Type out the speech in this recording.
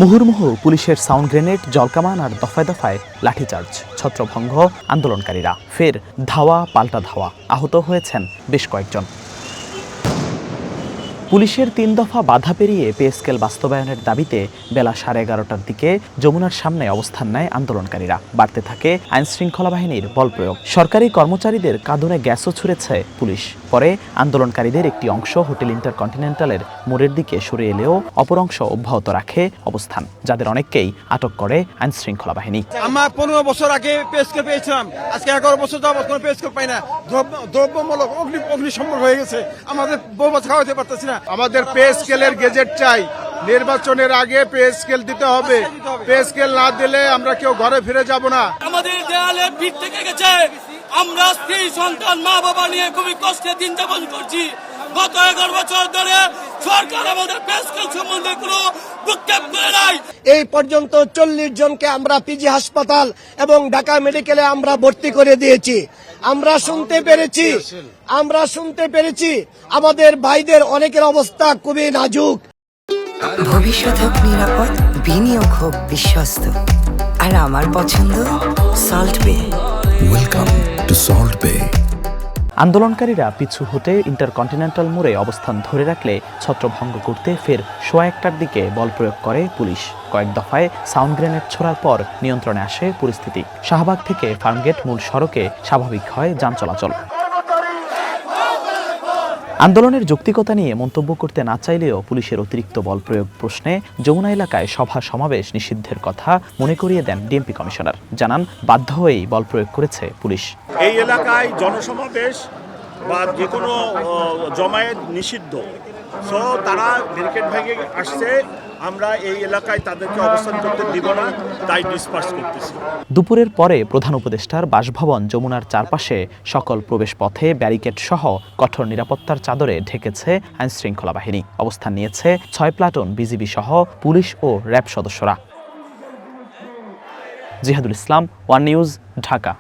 মুহুর্মুহু পুলিশের sound grenade, জলকামান আর দফায় দফায় লাঠিচার্জ, ছত্রভঙ্গ আন্দোলনকারীরা, ফের ধাওয়া পাল্টা ধাওয়া, আহত হয়েছেন বেশ কয়েকজন। পুলিশের ৩ দফা বাধা পেরিয়ে পে স্কেল বাস্তবায়নের দাবিতে বেলা 11:30টার দিকে যমুনার সামনে অবস্থান নেয় আন্দোলনকারীরা। বাড়তে থাকে আইনশৃঙ্খলা বাহিনীর বল প্রয়োগ। সরকারি কর্মচারীদের কাঁদনে গ্যাসও ছুড়েছে পুলিশ। পরে আন্দোলনকারীদের একটি অংশ হোটেল ইন্টারকন্টিনেন্টালের মোড়ের দিকে সরে এলেও অপর অংশ অব্যাহত রাখে অবস্থান, যাদের অনেককেই আটক করে আইনশৃঙ্খলা বাহিনী। আমরা 15 বছর আগে পে স্কেল পেয়েছিলাম, আজকে 11 বছর যাবত কোনো পে স্কেল পাই না। দ্রব্যমূলক অগ্নিসম্পর্ক হয়ে গেছে, আমাদের বউ বাচ্চা খাওয়াতে পারতেছি না। আমাদের পে স্কেলের গেজেট চাই, নির্বাচনের আগে পে স্কেল দিতে হবে। পে স্কেল না দিলে আমরা কেউ ঘরে ফিরে যাব না। আমাদের দেয়ালে ভিত থেকে গেছে, আমরা স্ত্রী সন্তান মা বাবা নিয়ে খুবই কষ্টে দিন যাপন করছি। গত 11 বছর ধরে সরকার আমাদের পে স্কেল সম্বন্ধে কোনো ভ্রুক্ষেপ করে নাই। এই পর্যন্ত 40 জনকে আমরা পিজি হাসপাতাল এবং ঢাকা মেডিকেলে আমরা ভর্তি করে দিয়েছি। আমরা শুনতে পেরেছি আমাদের ভাইদের অনেকের অবস্থা খুবই নাজুক। ভবিষ্যৎ হোক নিরাপদ, বিনিয়োগ হোক বিশ্বস্ত, আর আমার পছন্দ সল্ট বে। ওয়েলকাম টু সল্ট বে। আন্দোলনকারীরা পিছু হতে ইন্টারকন্টিনেন্টাল মোড়ে অবস্থান ধরে রাখলে ছত্রভঙ্গ করতে ফের 1:15টার দিকে বল প্রয়োগ করে পুলিশ। কয়েক দফায় সাউন্ড গ্রেনেড ছোড়ার পর নিয়ন্ত্রণে আসে পরিস্থিতি। শাহবাগ থেকে ফার্মগেট মূল সড়কে স্বাভাবিক হয় যান চলাচল। আন্দোলনের যৌক্তিকতা নিয়ে মন্তব্য করতে না চাইলেও পুলিশের অতিরিক্ত বল প্রয়োগ প্রশ্নে যমুনা এলাকায় সভা সমাবেশ নিষিদ্ধের কথা মনে করিয়ে দেন ডিএমপি কমিশনার। জানান, বাধ্য হয়েই বল প্রয়োগ করেছে পুলিশ। এই এলাকায় জনসমাবেশ বা যে কোনো জমায়েত নিষিদ্ধ। সো তারা ব্যারিকেড ভেঙে আসছে, আমরা এই এলাকায় তাদেরকে অবস্থান করতে দিব না, তাই ডিসপার্স করতেছি। দুপুরের পরে প্রধান উপদেষ্টার বাসভবন যমুনার চারপাশে সকল প্রবেশ পথে ব্যারিকেড সহ কঠোর নিরাপত্তার চাদরে ঢেকেছে আইনশৃঙ্খলা বাহিনী। অবস্থান নিয়েছে 6 প্লাটুন বিজিবি সহ পুলিশ ও র্যাব সদস্যরা। জিহাদুল ইসলাম, ওয়ান নিউজ, ঢাকা।